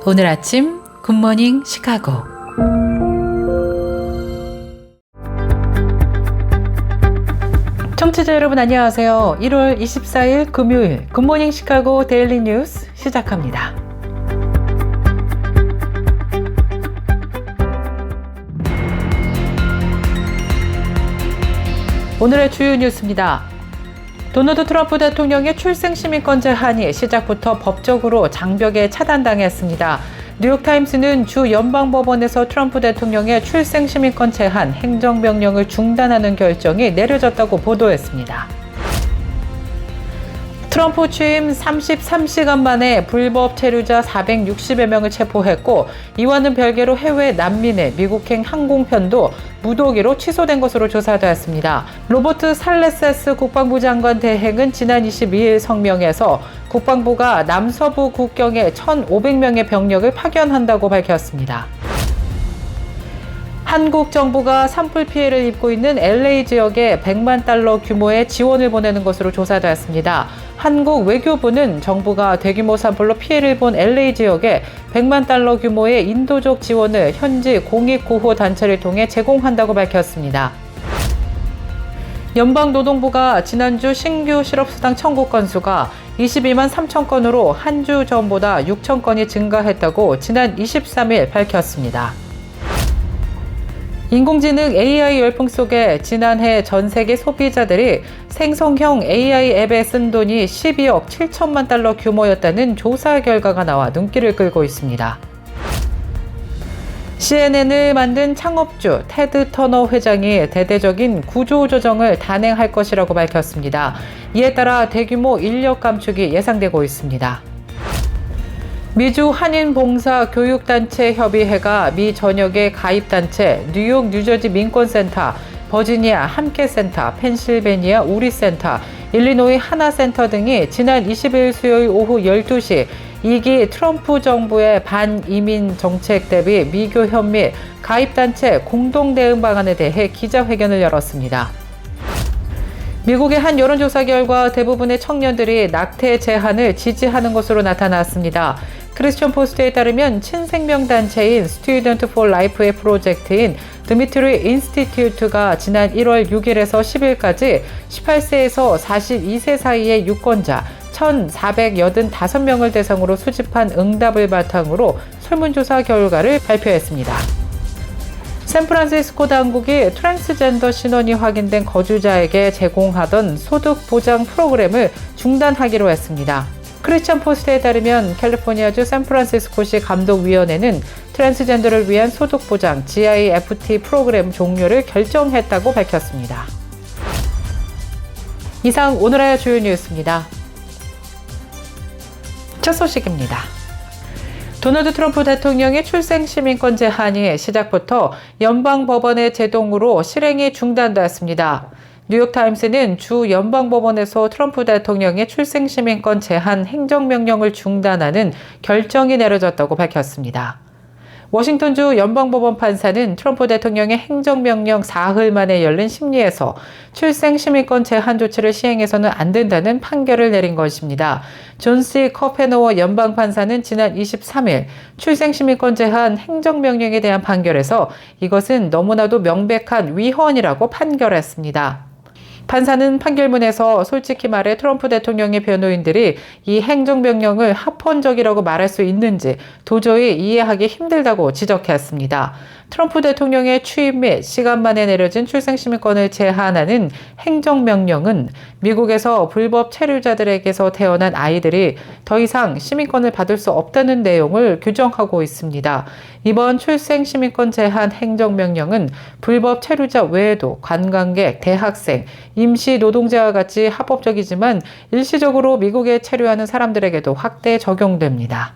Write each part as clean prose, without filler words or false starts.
오늘 아침 굿모닝 시카고. 청취자 여러분 안녕하세요. 1월 24일 금요일 굿모닝 시카고 데일리 뉴스 시작합니다. 오늘의 주요 뉴스입니다. 도널드 트럼프 대통령의 출생시민권 제한이 시작부터 법적으로 장벽에 차단당했습니다. 뉴욕타임스는 주 연방법원에서 트럼프 대통령의 출생시민권 제한 행정명령을 중단하는 결정이 내려졌다고 보도했습니다. 트럼프 취임 33시간 만에 불법 체류자 460여 명을 체포했고, 이와는 별개로 해외 난민의 미국행 항공편도 무더기로 취소된 것으로 조사되었습니다. 로버트 살레세스 국방부 장관 대행은 지난 22일 성명에서 국방부가 남서부 국경에 1,500명의 병력을 파견한다고 밝혔습니다. 한국 정부가 산불 피해를 입고 있는 LA 지역에 100만 달러 규모의 지원을 보내는 것으로 조사되었습니다. 한국 외교부는 정부가 대규모 산불로 피해를 본 LA 지역에 100만 달러 규모의 인도적 지원을 현지 공익구호단체를 통해 제공한다고 밝혔습니다. 연방노동부가 지난주 신규 실업수당 청구 건수가 22만 3천 건으로 한 주 전보다 6천 건이 증가했다고 지난 23일 밝혔습니다. 인공지능 AI 열풍 속에 지난해 전 세계 소비자들이 생성형 AI 앱에 쓴 돈이 12억 7천만 달러 규모였다는 조사 결과가 나와 눈길을 끌고 있습니다. CNN을 만든 창업주 테드 터너 회장이 대대적인 구조조정을 단행할 것이라고 밝혔습니다. 이에 따라 대규모 인력 감축이 예상되고 있습니다. 미주 한인봉사교육단체 협의회가 미 전역의 가입단체 뉴욕 뉴저지 민권센터, 버지니아 함께센터, 펜실베니아 우리센터, 일리노이 하나센터 등이 지난 20일 수요일 오후 12시 2기 트럼프 정부의 반이민 정책 대비 미교 현미 가입단체 공동대응 방안에 대해 기자회견을 열었습니다. 미국의 한 여론조사 결과 대부분의 청년들이 낙태 제한을 지지하는 것으로 나타났습니다. 크리스천 포스트에 따르면 친생명단체인 Student for Life의 프로젝트인 드미트리 인스티튜트가 지난 1월 6일에서 10일까지 18세에서 42세 사이의 유권자 1,485명을 대상으로 수집한 응답을 바탕으로 설문조사 결과를 발표했습니다. 샌프란시스코 당국이 트랜스젠더 신원이 확인된 거주자에게 제공하던 소득 보장 프로그램을 중단하기로 했습니다. 크리스천 포스트에 따르면 캘리포니아주 샌프란시스코시 감독위원회는 트랜스젠더를 위한 소득 보장 GIFT 프로그램 종료를 결정했다고 밝혔습니다. 이상 오늘의 주요 뉴스입니다. 첫 소식입니다. 도널드 트럼프 대통령의 출생시민권 제한이 시작부터 연방법원의 제동으로 실행이 중단되었습니다. 뉴욕타임스는 주 연방법원에서 트럼프 대통령의 출생시민권 제한 행정명령을 중단하는 결정이 내려졌다고 밝혔습니다. 워싱턴주 연방법원 판사는 트럼프 대통령의 행정명령 사흘 만에 열린 심리에서 출생시민권 제한 조치를 시행해서는 안 된다는 판결을 내린 것입니다. 존 C. 커페노워 연방판사는 지난 23일 출생시민권 제한 행정명령에 대한 판결에서 이것은 너무나도 명백한 위헌이라고 판결했습니다. 판사는 판결문에서 솔직히 말해 트럼프 대통령의 변호인들이 이 행정명령을 합헌적이라고 말할 수 있는지 도저히 이해하기 힘들다고 지적했습니다. 트럼프 대통령의 취임 및 시간 만에 내려진 출생시민권을 제한하는 행정명령은 미국에서 불법 체류자들에게서 태어난 아이들이 더 이상 시민권을 받을 수 없다는 내용을 규정하고 있습니다. 이번 출생시민권 제한 행정명령은 불법 체류자 외에도 관광객, 대학생, 임시노동자와 같이 합법적이지만 일시적으로 미국에 체류하는 사람들에게도 확대 적용됩니다.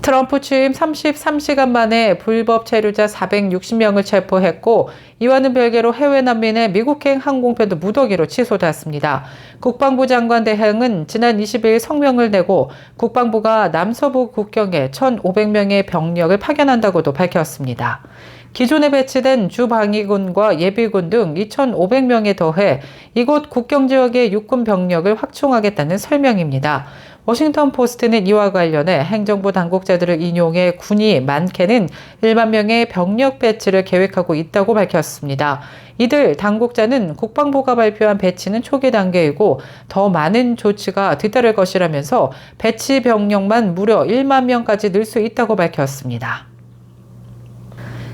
트럼프 취임 33시간 만에 불법 체류자 460명을 체포했고, 이와는 별개로 해외 난민의 미국행 항공편도 무더기로 취소됐습니다. 국방부 장관 대행은 지난 20일 성명을 내고 국방부가 남서부 국경에 1,500명의 병력을 파견한다고도 밝혔습니다. 기존에 배치된 주방위군과 예비군 등 2,500명에 더해 이곳 국경지역의 육군 병력을 확충하겠다는 설명입니다. 워싱턴 포스트는 이와 관련해 행정부 당국자들을 인용해 군이 많게는 1만 명의 병력 배치를 계획하고 있다고 밝혔습니다. 이들 당국자는 국방부가 발표한 배치는 초기 단계이고 더 많은 조치가 뒤따를 것이라면서 배치 병력만 무려 1만 명까지 늘 수 있다고 밝혔습니다.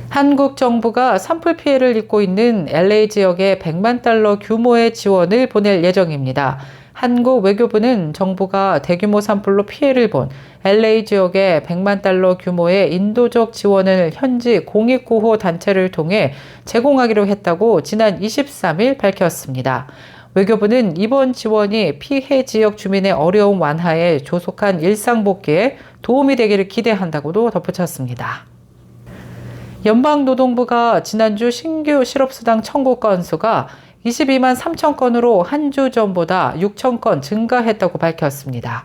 한국 정부가 산불 피해를 입고 있는 LA 지역에 100만 달러 규모의 지원을 보낼 예정입니다. 한국 외교부는 정부가 대규모 산불로 피해를 본 LA 지역에 100만 달러 규모의 인도적 지원을 현지 공익구호 단체를 통해 제공하기로 했다고 지난 23일 밝혔습니다. 외교부는 이번 지원이 피해 지역 주민의 어려움 완화에 조속한 일상 복귀에 도움이 되기를 기대한다고도 덧붙였습니다. 연방노동부가 지난주 신규 실업수당 청구 건수가 22만 3천 건으로 한 주 전보다 6천 건 증가했다고 밝혔습니다.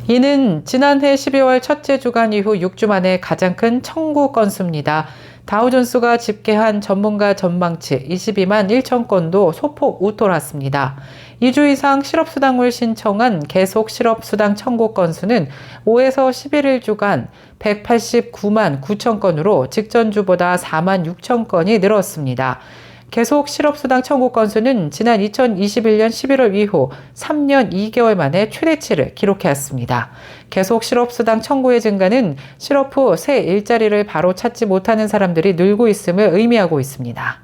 이는 지난해 12월 첫째 주간 이후 6주 만에 가장 큰 청구 건수입니다. 다우존스가 집계한 전문가 전망치 22만 1천 건도 소폭 웃돌았습니다. 2주 이상 실업수당을 신청한 계속 실업수당 청구 건수는 5에서 11일 주간 189만 9천 건으로 직전주보다 4만 6천 건이 늘었습니다. 계속 실업수당 청구 건수는 지난 2021년 11월 이후 3년 2개월 만에 최대치를 기록했습니다. 계속 실업수당 청구의 증가는 실업 후 새 일자리를 바로 찾지 못하는 사람들이 늘고 있음을 의미하고 있습니다.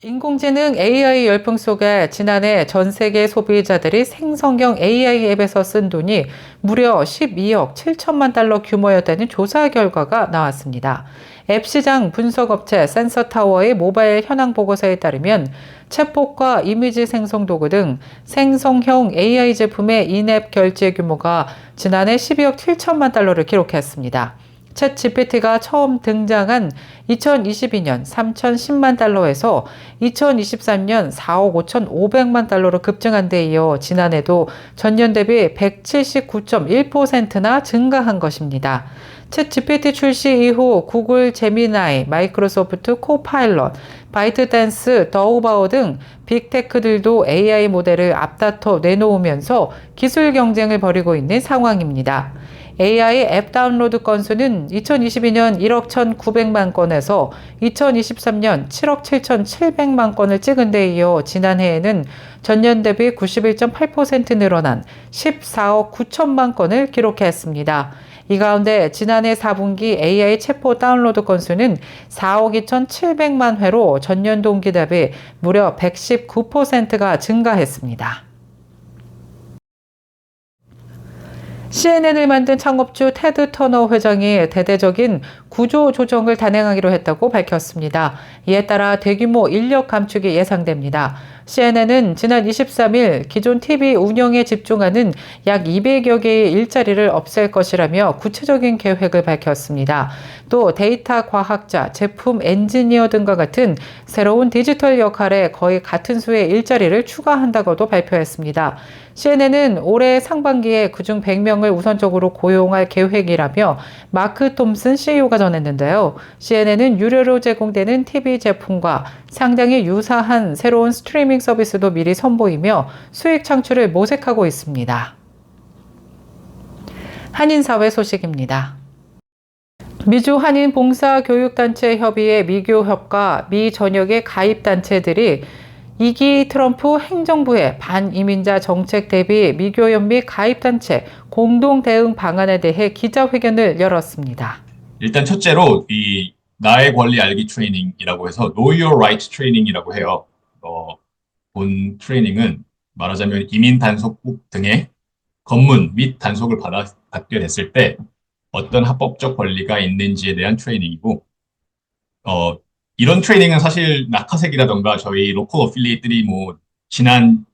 인공지능 AI 열풍 속에 지난해 전 세계 소비자들이 생성형 AI 앱에서 쓴 돈이 무려 12억 7천만 달러 규모였다는 조사 결과가 나왔습니다. 앱 시장 분석업체 센서타워의 모바일 현황 보고서에 따르면 챗봇과 이미지 생성 도구 등 생성형 AI 제품의 인앱 결제 규모가 지난해 12억 7천만 달러를 기록했습니다. 챗 GPT가 처음 등장한 2022년 3,010만 달러에서 2023년 4억 5,500만 달러로 급증한 데 이어 지난해도 전년 대비 179.1%나 증가한 것입니다. 챗 GPT 출시 이후 구글 제미나이, 마이크로소프트 코파일럿, 바이트댄스, 더우바오 등 빅테크들도 AI 모델을 앞다퉈 내놓으면서 기술 경쟁을 벌이고 있는 상황입니다. AI 앱 다운로드 건수는 2022년 1억 1,900만 건에서 2023년 7억 7,700만 건을 찍은 데 이어 지난해에는 전년 대비 91.8% 늘어난 14억 9천만 건을 기록했습니다. 이 가운데 지난해 4분기 AI 챗봇 다운로드 건수는 4억 2,700만 회로 전년 동기 대비 무려 119%가 증가했습니다. CNN을 만든 창업주 테드 터너 회장이 대대적인 구조 조정을 단행하기로 했다고 밝혔습니다. 이에 따라 대규모 인력 감축이 예상됩니다. CNN은 지난 23일 기존 TV 운영에 집중하는 약 200여 개의 일자리를 없앨 것이라며 구체적인 계획을 밝혔습니다. 또 데이터 과학자, 제품 엔지니어 등과 같은 새로운 디지털 역할에 거의 같은 수의 일자리를 추가한다고도 발표했습니다. CNN은 올해 상반기에 그중 100명을 우선적으로 고용할 계획이라며 마크 톰슨 CEO가 전했는데요. CNN은 유료로 제공되는 TV 제품과 상당히 유사한 새로운 스트리밍 서비스도 미리 선보이며 수익 창출을 모색하고 있습니다. 한인사회 소식입니다. 미주 한인 봉사교육단체 협의회 미교협과 미 전역의 가입단체들이 2기 트럼프 행정부의 반이민자 정책 대비 미교연 및 가입단체 공동 대응 방안에 대해 기자회견을 열었습니다. 일단 첫째로 이 나의 권리 알기 트레이닝이라고 해서 Know Your Rights 트레이닝이라고 해요. 본 트레이닝은 말하자면 이민 단속국 등의 검문 및 단속을 받게 됐을 때 어떤 합법적 권리가 있는지에 대한 트레이닝이고 이런 트레이닝은 사실 낙하색이라던가 저희 로컬 어필리에이트들이 뭐 지난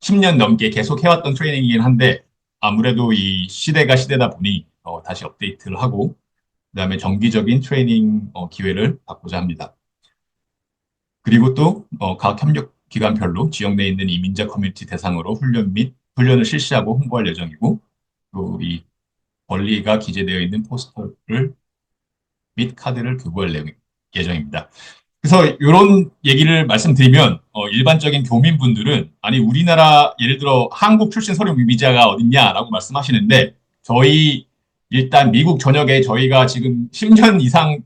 10년 넘게 계속 해왔던 트레이닝이긴 한데 아무래도 이 시대가 시대다 보니 다시 업데이트를 하고 그다음에 정기적인 트레이닝 기회를 받고자 합니다. 그리고 또 각 협력기관별로 지역 내에 있는 이민자 커뮤니티 대상으로 훈련을 실시하고 홍보할 예정이고 또 이 권리가 기재되어 있는 포스터를 및 카드를 교부할 예정입니다. 그래서 이런 얘기를 말씀드리면 일반적인 교민분들은 아니 우리나라 예를 들어 한국 출신 서류 미비자가 어딨냐라고 말씀하시는데 저희 일단 미국 전역에 저희가 지금 10년 이상째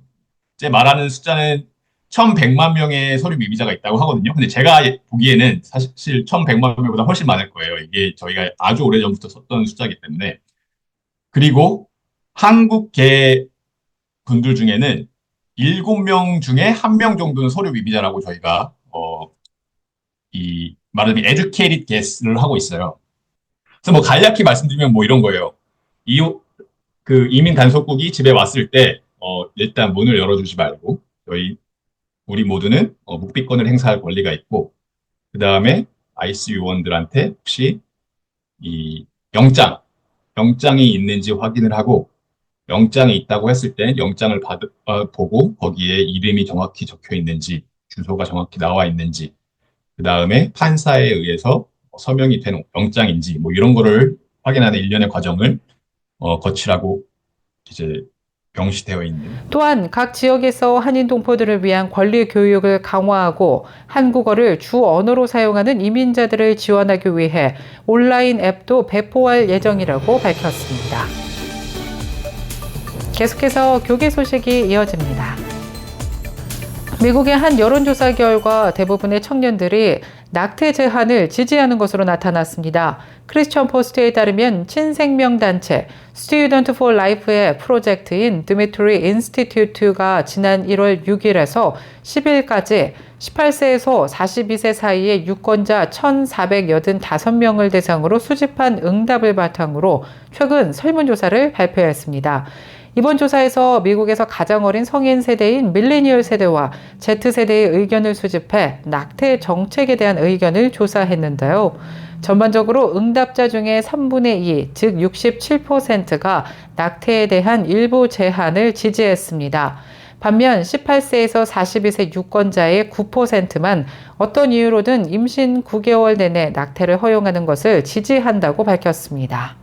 말하는 숫자는 1,100만 명의 서류 미비자가 있다고 하거든요. 근데 제가 보기에는 사실 1,100만 명보다 훨씬 많을 거예요. 이게 저희가 아주 오래전부터 썼던 숫자이기 때문에. 그리고 한국계 분들 중에는 7명 중에 1명 정도는 서류 미비자라고 저희가 말하자면 educated guess를 하고 있어요. 그래서 뭐 간략히 말씀드리면 뭐 이런 거예요. 그 이민 단속국이 집에 왔을 때 일단 문을 열어주지 말고 우리 모두는 묵비권을 행사할 권리가 있고 그 다음에 IC 요원들한테 혹시 이 영장이 있는지 확인을 하고 영장이 있다고 했을 때 영장을 보고 거기에 이름이 정확히 적혀 있는지 주소가 정확히 나와 있는지 그 다음에 판사에 의해서 서명이 된 영장인지 뭐 이런 거를 확인하는 일련의 과정을 거치라고 이제 명시되어 있는. 또한 각 지역에서 한인 동포들을 위한 권리 교육을 강화하고 한국어를 주 언어로 사용하는 이민자들을 지원하기 위해 온라인 앱도 배포할 예정이라고 밝혔습니다. 계속해서 교계 소식이 이어집니다. 미국의 한 여론조사 결과 대부분의 청년들이 낙태 제한을 지지하는 것으로 나타났습니다. 크리스천 포스트에 따르면 친생명단체 Student for Life의 프로젝트인 드미트리 인스티튜트가 지난 1월 6일에서 10일까지 18세에서 42세 사이의 유권자 1,485명을 대상으로 수집한 응답을 바탕으로 최근 설문조사를 발표했습니다. 이번 조사에서 미국에서 가장 어린 성인 세대인 밀레니얼 세대와 Z세대의 의견을 수집해 낙태 정책에 대한 의견을 조사했는데요. 전반적으로 응답자 중에 3분의 2, 즉 67%가 낙태에 대한 일부 제한을 지지했습니다. 반면 18세에서 42세 유권자의 9%만 어떤 이유로든 임신 9개월 내내 낙태를 허용하는 것을 지지한다고 밝혔습니다.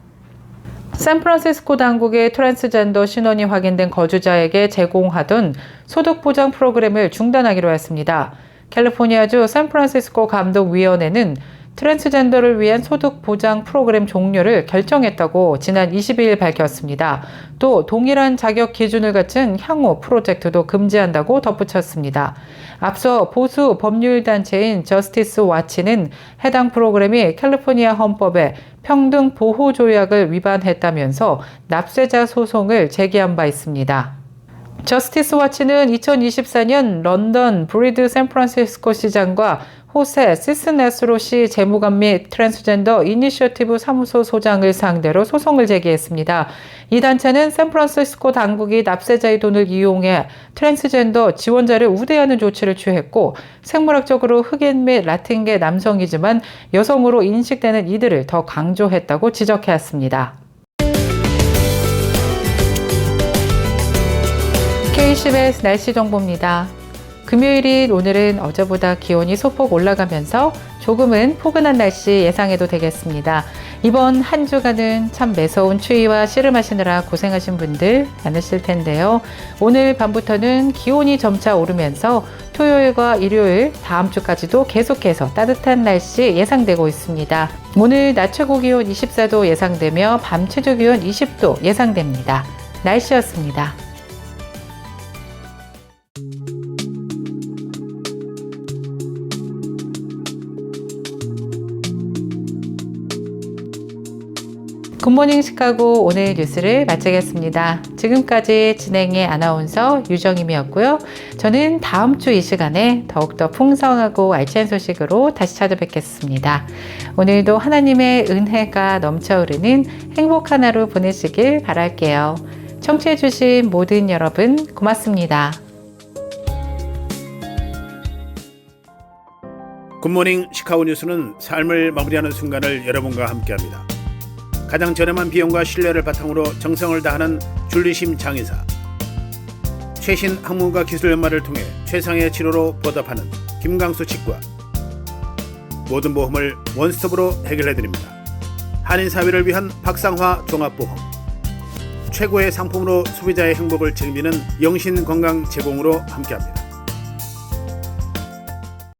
샌프란시스코 당국이 트랜스젠더 신원이 확인된 거주자에게 제공하던 소득보장 프로그램을 중단하기로 했습니다. 캘리포니아주 샌프란시스코 감독위원회는 트랜스젠더를 위한 소득보장 프로그램 종료를 결정했다고 지난 22일 밝혔습니다. 또 동일한 자격 기준을 갖춘 향후 프로젝트도 금지한다고 덧붙였습니다. 앞서 보수 법률단체인 저스티스 와치는 해당 프로그램이 캘리포니아 헌법의 평등 보호 조약을 위반했다면서 납세자 소송을 제기한 바 있습니다. 저스티스 와치는 2024년 런던 브리드 샌프란시스코 시장과 호세 시스네스로 시 재무관 및 트랜스젠더 이니셔티브 사무소 소장을 상대로 소송을 제기했습니다. 이 단체는 샌프란시스코 당국이 납세자의 돈을 이용해 트랜스젠더 지원자를 우대하는 조치를 취했고 생물학적으로 흑인 및 라틴계 남성이지만 여성으로 인식되는 이들을 더 강조했다고 지적했습니다. K-10S 날씨 정보입니다. 금요일인 오늘은 어제보다 기온이 소폭 올라가면서 조금은 포근한 날씨 예상해도 되겠습니다. 이번 한 주간은 참 매서운 추위와 씨름하시느라 고생하신 분들 많으실 텐데요. 오늘 밤부터는 기온이 점차 오르면서 토요일과 일요일 다음 주까지도 계속해서 따뜻한 날씨 예상되고 있습니다. 오늘 낮 최고 기온 24도 예상되며 밤 최저 기온 20도 예상됩니다. 날씨였습니다. 굿모닝 시카고 오늘 뉴스를 마치겠습니다. 지금까지 진행의 아나운서 유정임이었고요. 저는 다음 주 이 시간에 더욱더 풍성하고 알찬 소식으로 다시 찾아뵙겠습니다. 오늘도 하나님의 은혜가 넘쳐 흐르는 행복한 하루 보내시길 바랄게요. 청취해주신 모든 여러분 고맙습니다. 굿모닝 시카고 뉴스는 삶을 마무리하는 순간을 여러분과 함께합니다. 가장 저렴한 비용과 신뢰를 바탕으로 정성을 다하는 줄리심 장의사, 최신 학문과 기술 연마를 통해 최상의 치료로 보답하는 김강수 치과, 모든 보험을 원스톱으로 해결해드립니다. 한인사회를 위한 박상화 종합보험, 최고의 상품으로 소비자의 행복을 책임지는 영신건강 제공으로 함께합니다.